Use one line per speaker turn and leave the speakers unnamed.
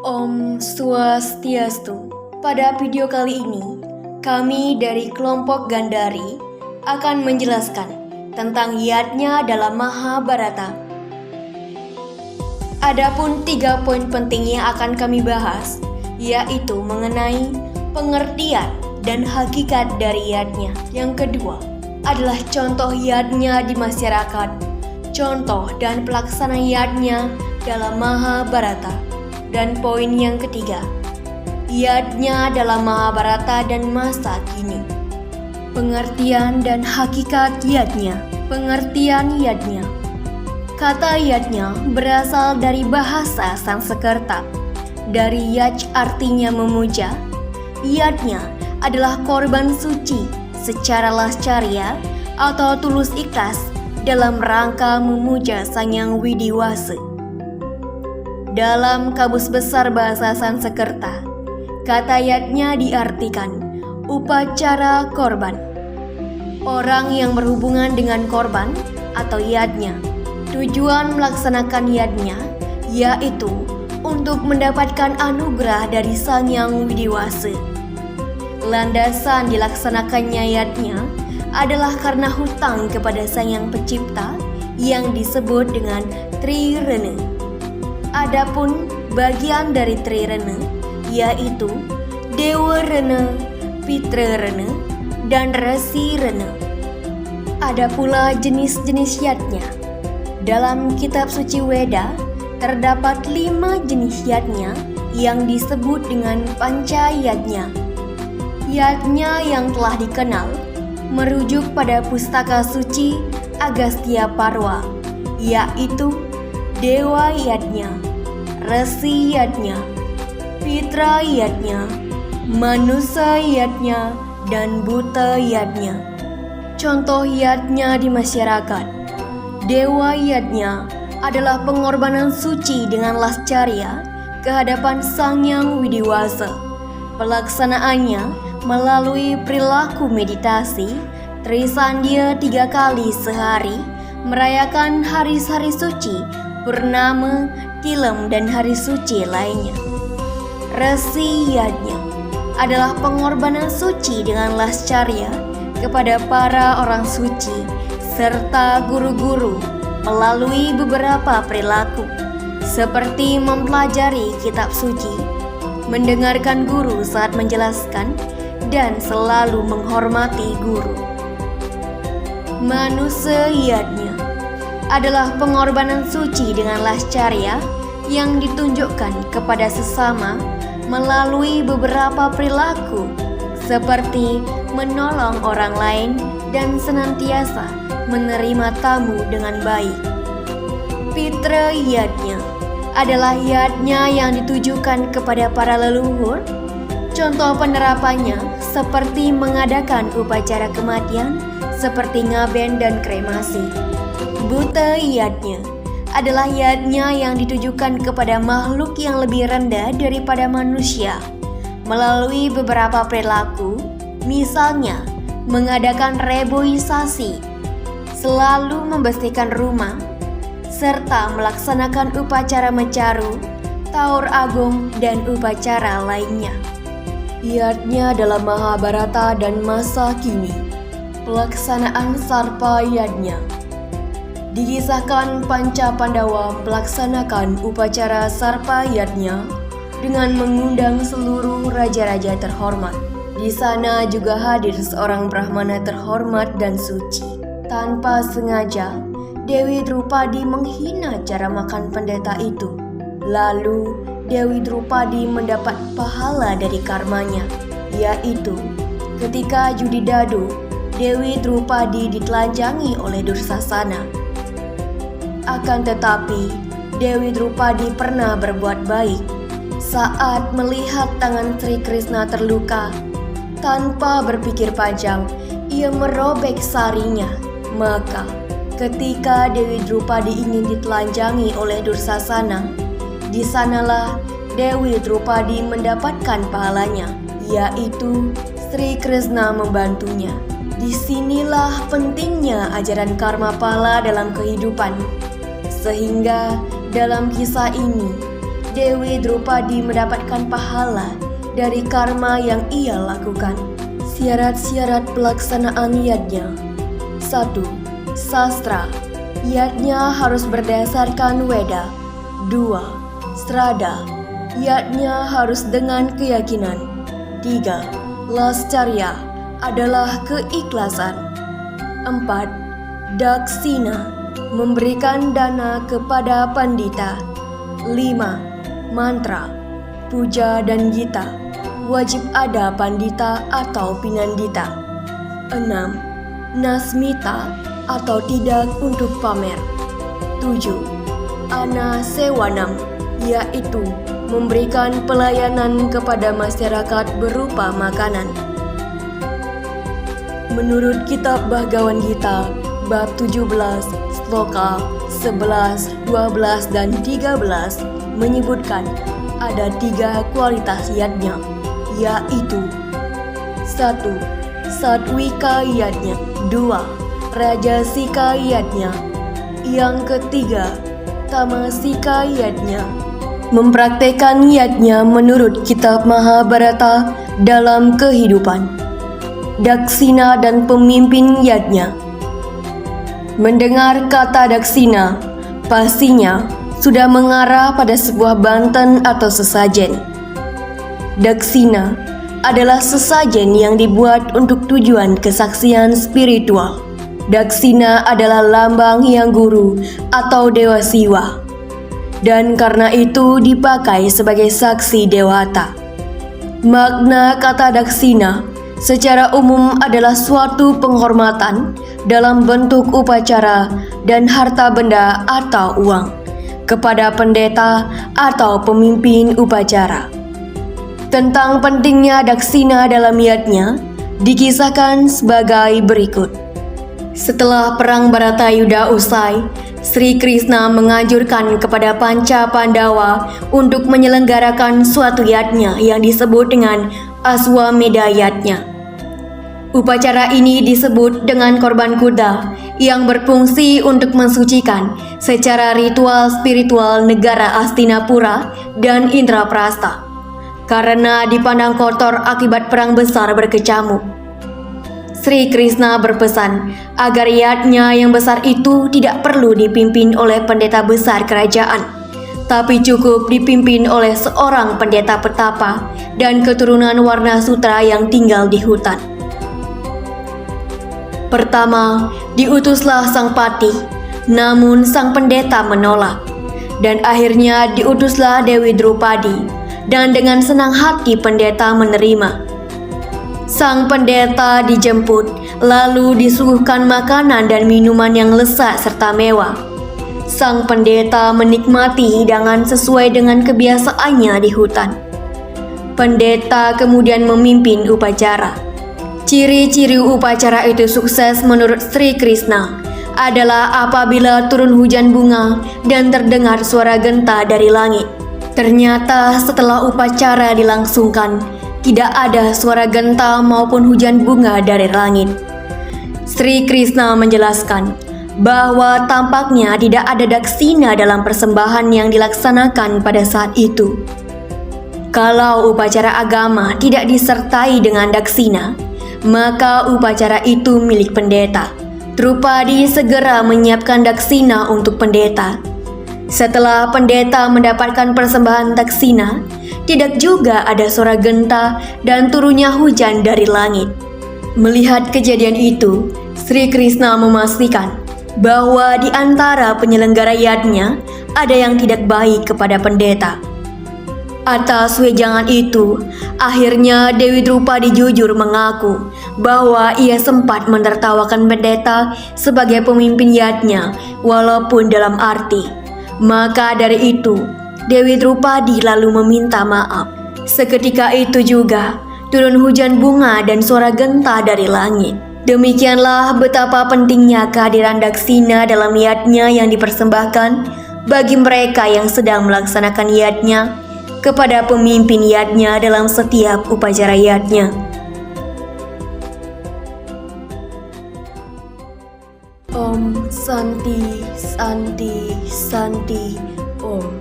Om Swastiastu. Pada video kali ini, kami dari kelompok Gandhari akan menjelaskan tentang yadnya dalam Mahabharata. Adapun 3 poin penting yang akan kami bahas, yaitu mengenai pengertian dan hakikat dari yadnya. Yang kedua adalah contoh yadnya di masyarakat, contoh dan pelaksanaan yadnya dalam Mahabharata. Dan poin yang ketiga, yadnya dalam Mahabharata dan masa kini. Pengertian dan hakikat yadnya. Pengertian yadnya. Kata yadnya berasal dari bahasa Sanskerta. Dari yaj artinya memuja. Yadnya adalah korban suci secara lascarya atau tulus ikhlas dalam rangka memuja Sang Yang Widiwasa. Dalam Kamus Besar Bahasa Sanskerta, kata yadnya diartikan upacara korban. Orang yang berhubungan dengan korban atau yadnya. Tujuan melaksanakan yadnya yaitu untuk mendapatkan anugerah dari Sang Yang Widiwasa. Landasan dilaksanakannya yadnya adalah karena hutang kepada Sang Yang Pencipta yang disebut dengan Trirana. Adapun bagian dari Trirana yaitu Dewa Rana, Pitra Rana, dan Resi Rana. Ada pula jenis-jenis yadnya. Dalam kitab suci Weda terdapat 5 jenis yadnya yang disebut dengan panca yadnya. Yadnya yang telah dikenal merujuk pada pustaka suci Agastya Parwa, yaitu Dewa yadnya, Resi yadnya, Pitra yadnya, Manusa yadnya, dan Buta yadnya. Contoh yadnya di masyarakat. Dewa yadnya adalah pengorbanan suci dengan lascarya kehadapan Sang Yang Widiwasa. Pelaksanaannya melalui perilaku meditasi, trisandhya 3 kali sehari, merayakan hari-hari suci, purnama, tilem, dan hari suci lainnya. Resi yadnya adalah pengorbanan suci dengan lascarya kepada para orang suci serta guru-guru melalui beberapa perilaku seperti mempelajari kitab suci, mendengarkan guru saat menjelaskan, dan selalu menghormati guru. Manusa yadnya adalah pengorbanan suci dengan lascarya yang ditunjukkan kepada sesama melalui beberapa perilaku seperti menolong orang lain dan senantiasa menerima tamu dengan baik. Pitra yadnya adalah yadnya yang ditujukan kepada para leluhur. Contoh penerapannya seperti mengadakan upacara kematian seperti ngaben dan kremasi. Buta yadnya adalah yadnya yang ditujukan kepada makhluk yang lebih rendah daripada manusia melalui beberapa perilaku, misalnya mengadakan reboisasi, selalu membersihkan rumah, serta melaksanakan upacara mencaru, taur agung, dan upacara lainnya. Yadnya dalam Mahabharata dan masa kini. Pelaksanaan sarpa yadnya. Dikisahkan Panca Pandawa melaksanakan upacara sarpa yadnya dengan mengundang seluruh raja-raja terhormat. Di sana juga hadir seorang Brahmana terhormat dan suci. Tanpa sengaja, Dewi Drupadi menghina cara makan pendeta itu. Lalu, Dewi Drupadi mendapat pahala dari karmanya, yaitu ketika judi dadu, Dewi Drupadi ditelanjangi oleh Dursasana. Akan tetapi, Dewi Drupadi pernah berbuat baik. Saat melihat tangan Sri Krishna terluka, tanpa berpikir panjang, ia merobek sarinya. Maka, ketika Dewi Drupadi ingin ditelanjangi oleh Dursasana, di sanalah Dewi Drupadi mendapatkan pahalanya, yaitu Sri Krishna membantunya. Disinilah pentingnya ajaran karma pala dalam kehidupan. Sehingga dalam kisah ini, Dewi Drupadi mendapatkan pahala dari karma yang ia lakukan. Syarat-syarat pelaksanaan yadnya. 1. Sastra. Yadnya harus berdasarkan Weda. 2. Strada. Yadnya harus dengan keyakinan. 3. Lascarya adalah keikhlasan. 4. Daksina, memberikan dana kepada pandita. 5. Mantra, puja dan gita, wajib ada pandita atau pinandita. 6. Nasmita atau tidak untuk pamer. 7. Anasewanam, yaitu memberikan pelayanan kepada masyarakat berupa makanan. Menurut kitab Bhagawan Gita, bab 17, sloka 11, 12, dan 13 menyebutkan ada 3 kualitas yadnya, yaitu 1. Satwika yadnya. 2. Rajasika yadnya. Yang ketiga, tamasika yadnya. Mempraktekkan yadnya menurut kitab Mahabharata dalam kehidupan. Daksina dan pemimpin yadnya. Mendengar kata daksina, pastinya sudah mengarah pada sebuah banten atau sesajen. Daksina adalah sesajen yang dibuat untuk tujuan kesaksian spiritual. Daksina adalah lambang yang guru atau dewa siwa, dan karena itu dipakai sebagai saksi dewata. Makna kata daksina secara umum adalah suatu penghormatan dalam bentuk upacara dan harta benda atau uang kepada pendeta atau pemimpin upacara. Tentang pentingnya daksina dalam yadnya dikisahkan sebagai berikut. Setelah perang Bharatayuda usai, Sri Krishna menganjurkan kepada Panca Pandawa untuk menyelenggarakan suatu yadnya yang disebut dengan Aswamedha yadnya. Upacara ini disebut dengan korban kuda yang berfungsi untuk mensucikan secara ritual spiritual negara Astinapura dan Indraprastha karena dipandang kotor akibat perang besar berkecamuk. Sri Krishna berpesan agar yadnya yang besar itu tidak perlu dipimpin oleh pendeta besar kerajaan, tapi cukup dipimpin oleh seorang pendeta petapa dan keturunan Warna Sutra yang tinggal di hutan. Pertama, diutuslah sang patih, namun sang pendeta menolak, dan akhirnya diutuslah Dewi Drupadi, dan dengan senang hati pendeta menerima. Sang pendeta dijemput, lalu disuguhkan makanan dan minuman yang lezat serta mewah. Sang pendeta menikmati hidangan sesuai dengan kebiasaannya di hutan. Pendeta kemudian memimpin upacara. Ciri-ciri upacara itu sukses menurut Sri Krishna adalah apabila turun hujan bunga dan terdengar suara genta dari langit. Ternyata setelah upacara dilangsungkan, tidak ada suara genta maupun hujan bunga dari langit. Sri Krishna menjelaskan bahwa tampaknya tidak ada daksina dalam persembahan yang dilaksanakan pada saat itu. Kalau upacara agama tidak disertai dengan daksina, maka upacara itu milik pendeta. Drupadi segera menyiapkan daksina untuk pendeta. Setelah pendeta mendapatkan persembahan daksina, tidak juga ada suara genta dan turunnya hujan dari langit. Melihat kejadian itu, Sri Krishna memastikan bahwa di antara penyelenggara yadnya ada yang tidak baik kepada pendeta. Atas wejangan itu, akhirnya Dewi Drupadi jujur mengaku bahwa ia sempat menertawakan pendeta sebagai pemimpin yadnya, walaupun dalam arti. Maka dari itu, Dewi Drupadi lalu meminta maaf. Seketika itu juga, turun hujan bunga dan suara genta dari langit. Demikianlah betapa pentingnya kehadiran daksina dalam yadnya yang dipersembahkan bagi mereka yang sedang melaksanakan yadnya kepada pemimpin yadnya dalam setiap upacara yadnya. Om Santi Santi Santi Om.